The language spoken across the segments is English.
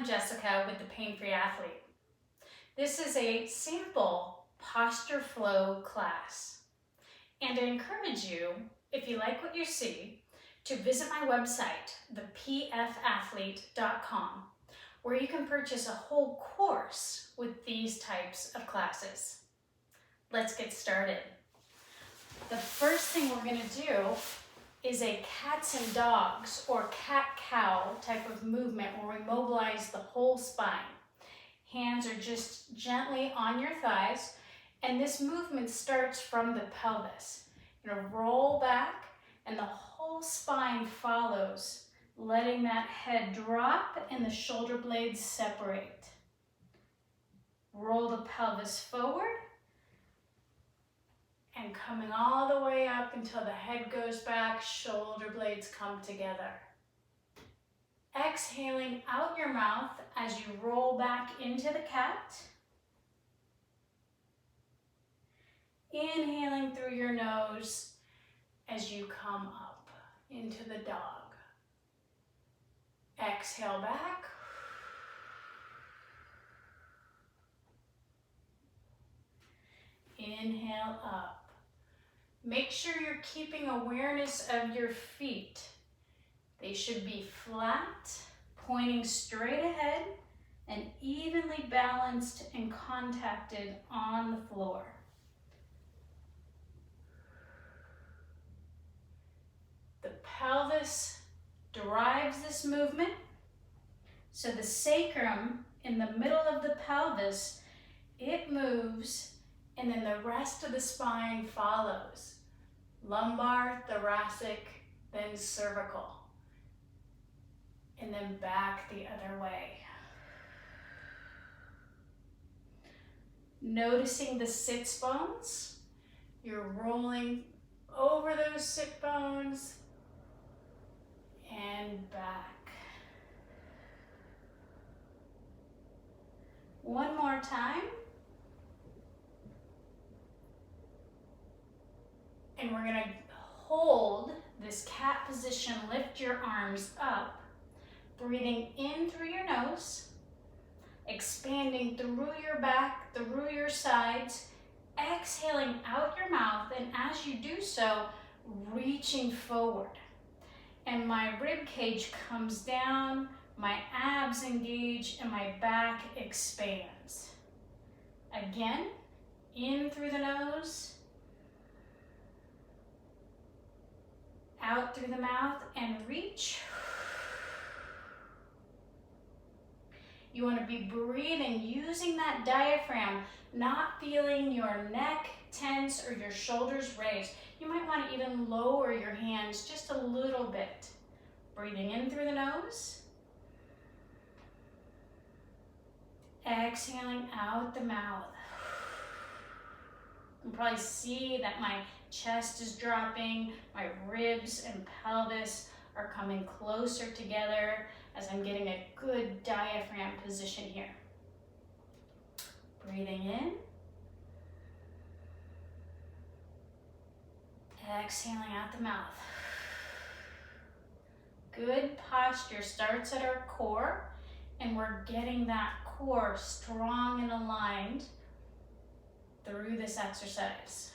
I'm Jessica with the Pain-Free Athlete. This is a sample posture flow class. And I encourage you, if you like what you see, to visit my website, thepainfreeathlete.com, where you can purchase a whole course with these types of classes. Let's get started. The first thing we're going to do is a cats and dogs or cat-cow type of movement where we mobilize the whole spine. Hands are just gently on your thighs, and this movement starts from the pelvis. You're going to roll back and the whole spine follows, letting that head drop and the shoulder blades separate. Roll the pelvis forward and coming all the way up until the head goes back, shoulder blades come together. Exhaling out your mouth as you roll back into the cat. Inhaling through your nose as you come up into the dog. Exhale back. Inhale up. Make sure you're keeping awareness of your feet. They should be flat, pointing straight ahead, and evenly balanced and contacted on the floor. The pelvis drives this movement, so the sacrum in the middle of the pelvis, it moves, and then the rest of the spine follows. Lumbar, thoracic, then cervical, and then back the other way. Noticing the sits bones, you're rolling over those sit bones and back. One more time. And we're going to hold this cat position, lift your arms up, breathing in through your nose, expanding through your back, through your sides, exhaling out your mouth, and as you do so, reaching forward. And my rib cage comes down, my abs engage, and my back expands. Again, in through the nose, out through the mouth, and reach. You want to be breathing, using that diaphragm, not feeling your neck tense or your shoulders raised. You might want to even lower your hands just a little bit. Breathing in through the nose. Exhaling out the mouth. You can probably see that my chest is dropping, my ribs and pelvis are coming closer together as I'm getting a good diaphragm position here. Breathing in. Exhaling out the mouth. Good posture starts at our core, and we're getting that core strong and aligned through this exercise.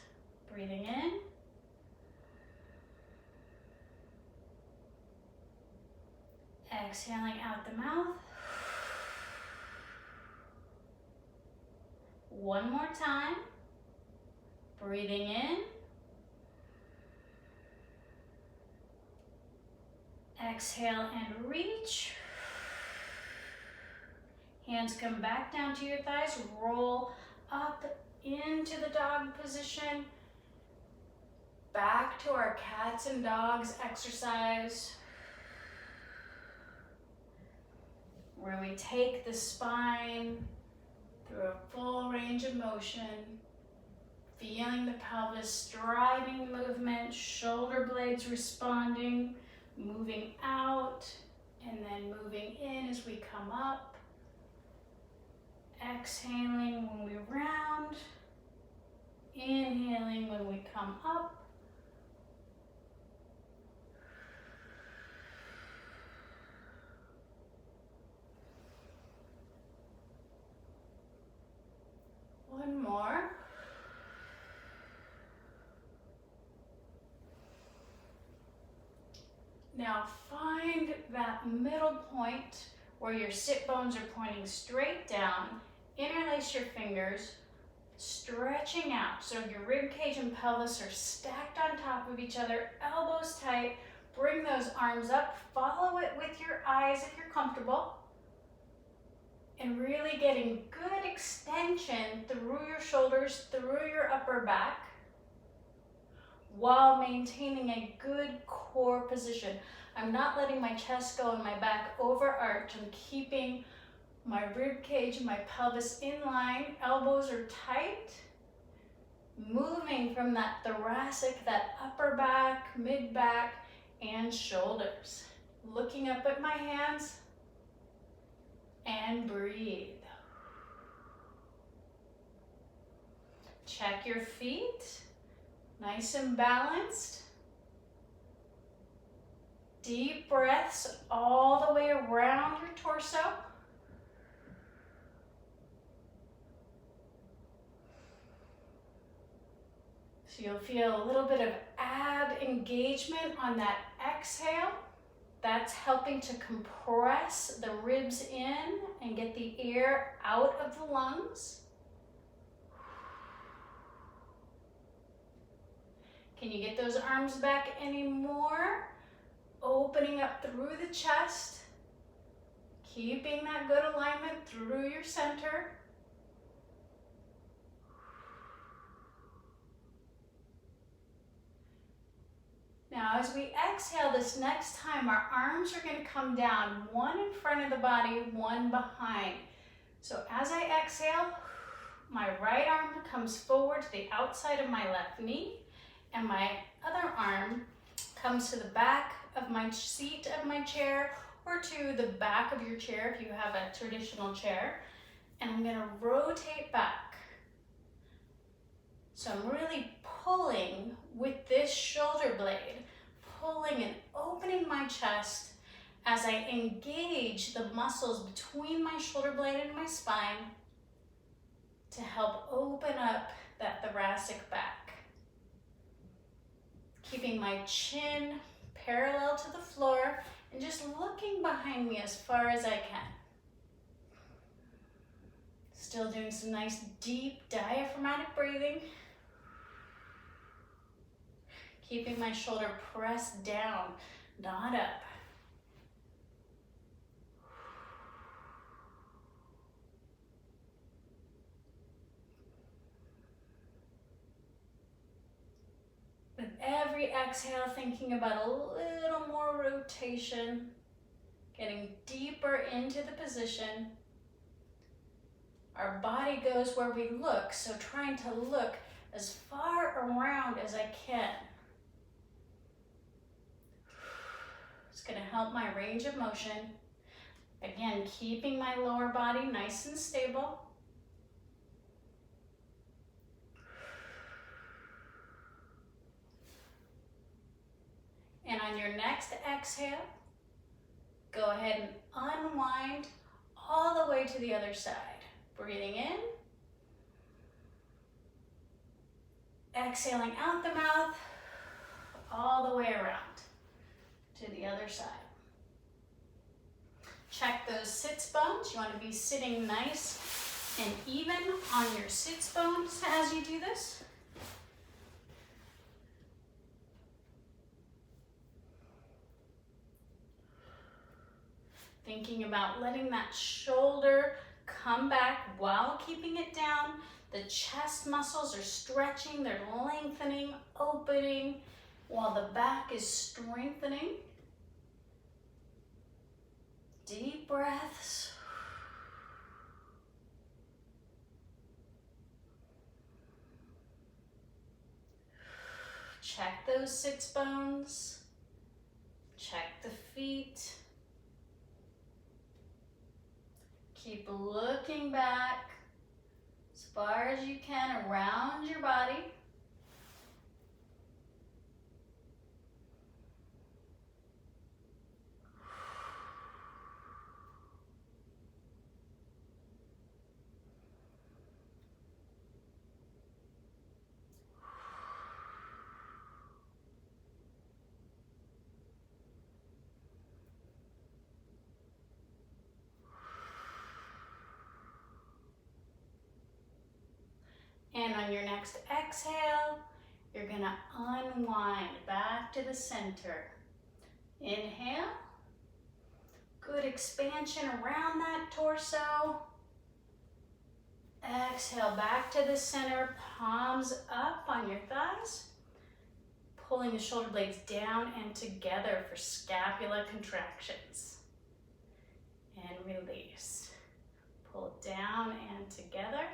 Breathing in. Exhaling out the mouth. One more time. Breathing in. Exhale and reach. Hands come back down to your thighs. Roll up into the dog position. Back to our cats and dogs exercise, where we take the spine through a full range of motion, feeling the pelvis driving movement, shoulder blades responding, moving out, and then moving in as we come up. Exhaling when we round, inhaling when we come up. Now find that middle point where your sit bones are pointing straight down. Interlace your fingers, stretching out. So your rib cage and pelvis are stacked on top of each other, elbows tight. Bring those arms up, follow it with your eyes if you're comfortable. And really getting good extension through your shoulders, through your upper back, while maintaining a good core position. I'm not letting my chest go and my back overarch. I'm keeping my rib cage and my pelvis in line. Elbows are tight. Moving from that thoracic, that upper back, mid back, and shoulders. Looking up at my hands and breathe. Check your feet. Nice and balanced. Deep breaths all the way around your torso. So you'll feel a little bit of ab engagement on that exhale. That's helping to compress the ribs in and get the air out of the lungs. Can you get those arms back any more? Opening up through the chest, keeping that good alignment through your center. Now, as we exhale this next time, our arms are going to come down, one in front of the body, one behind. So as I exhale, my right arm comes forward to the outside of my left knee, and my other arm comes to the back of my seat of my chair, or to the back of your chair if you have a traditional chair. And I'm going to rotate back. So I'm really pulling with this shoulder blade, pulling and opening my chest as I engage the muscles between my shoulder blade and my spine to help open up that thoracic back. Keeping my chin parallel to the floor and just looking behind me as far as I can. Still doing some nice deep diaphragmatic breathing. Keeping my shoulder pressed down, not up. With every exhale, thinking about a little more rotation, getting deeper into the position. Our body goes where we look, so trying to look as far around as I can. It's going to help my range of motion. Again, keeping my lower body nice and stable. And on your next exhale, go ahead and unwind all the way to the other side. Breathing in. Exhaling out the mouth, all the way around to the other side. Check those sits bones. You want to be sitting nice and even on your sits bones as you do this. Thinking about letting that shoulder come back while keeping it down. The chest muscles are stretching, they're lengthening, opening, while the back is strengthening. Deep breaths. Check those sits bones. Check the feet. Keep looking back as far as you can around your body. And on your next exhale, you're gonna unwind back to the center. Inhale. Good expansion around that torso. Exhale back to the center, palms up on your thighs. Pulling the shoulder blades down and together for scapula contractions. And release. Pull down and together.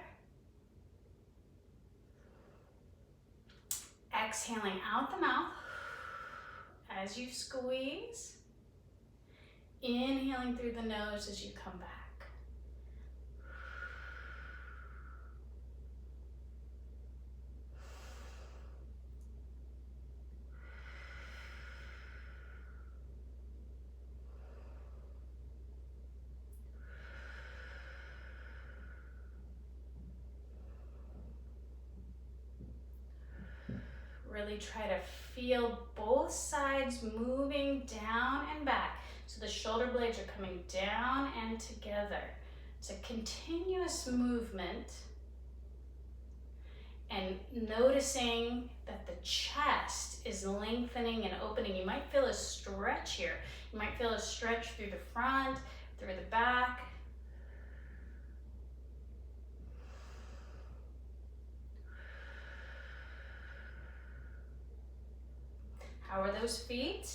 Exhaling out the mouth as you squeeze. Inhaling through the nose as you come back. Really try to feel both sides moving down and back. So the shoulder blades are coming down and together. It's a continuous movement. And noticing that the chest is lengthening and opening. You might feel a stretch here. You might feel a stretch through the front, through the back. How are those feet?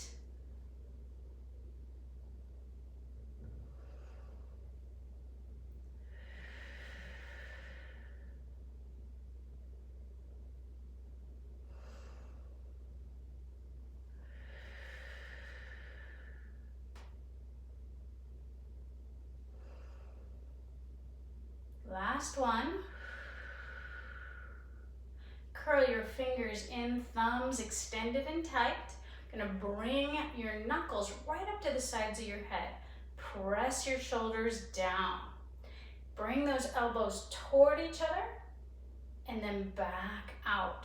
Last one. Curl your fingers in, thumbs extended and tight. Gonna bring your knuckles right up to the sides of your head. Press your shoulders down. Bring those elbows toward each other and then back out.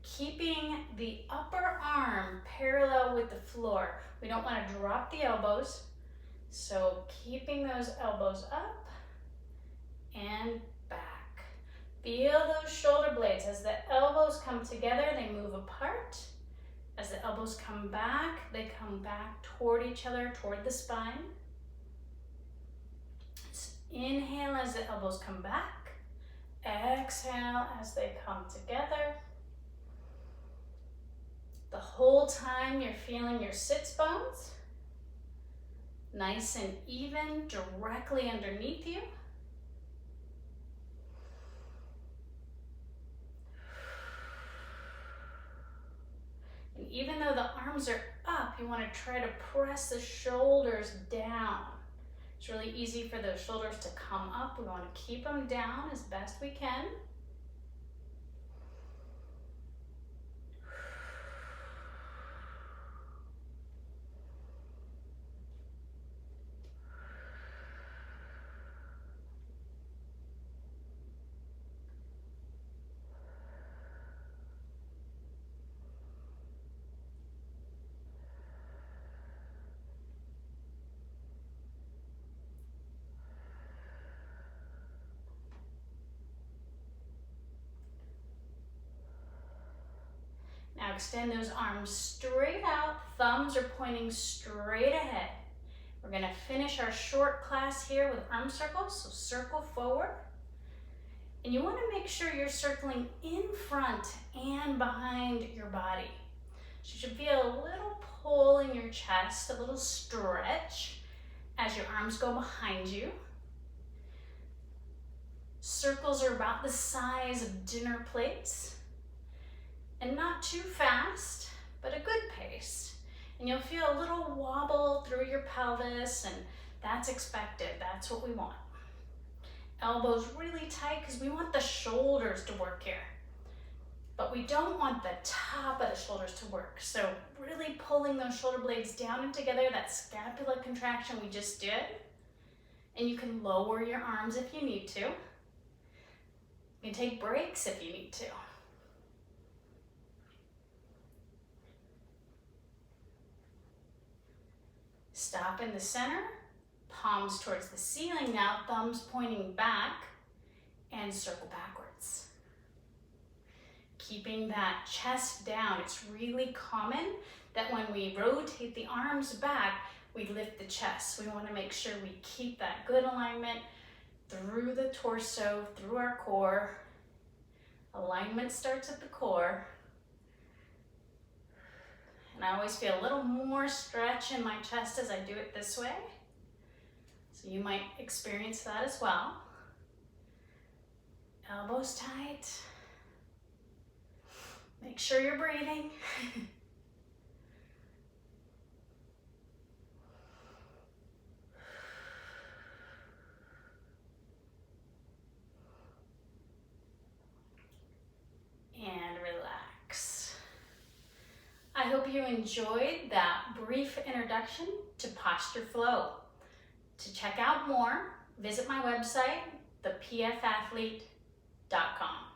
Keeping the upper arm parallel with the floor. We don't want to drop the elbows. So keeping those elbows up and back. Feel those shoulder blades. As the elbows come together, they move apart. As the elbows come back, they come back toward each other, toward the spine. Inhale as the elbows come back. Exhale as they come together. The whole time you're feeling your sits bones nice and even directly underneath you. And even though the arms are up, you want to try to press the shoulders down. It's really easy for those shoulders to come up. We want to keep them down as best we can. Now extend those arms straight out, thumbs are pointing straight ahead. We're gonna finish our short class here with arm circles, so circle forward. And you wanna make sure you're circling in front and behind your body. So you should feel a little pull in your chest, a little stretch as your arms go behind you. Circles are about the size of dinner plates. And not too fast, but a good pace. And you'll feel a little wobble through your pelvis, and that's expected. That's what we want. Elbows really tight because we want the shoulders to work here. But we don't want the top of the shoulders to work. So really pulling those shoulder blades down and together, that scapula contraction we just did. And you can lower your arms if you need to. You can take breaks if you need to. Stop in the center, palms towards the ceiling now, thumbs pointing back, and circle backwards. keeping that chest down. It's really common that when we rotate the arms back, we lift the chest. We want to make sure we keep that good alignment through the torso, through our core. Alignment starts at the core. And I always feel a little more stretch in my chest as I do it this way. So you might experience that as well. Elbows tight. Make sure you're breathing. And relax. I hope you enjoyed that brief introduction to posture flow. To check out more, visit my website, thepainfreeathlete.com.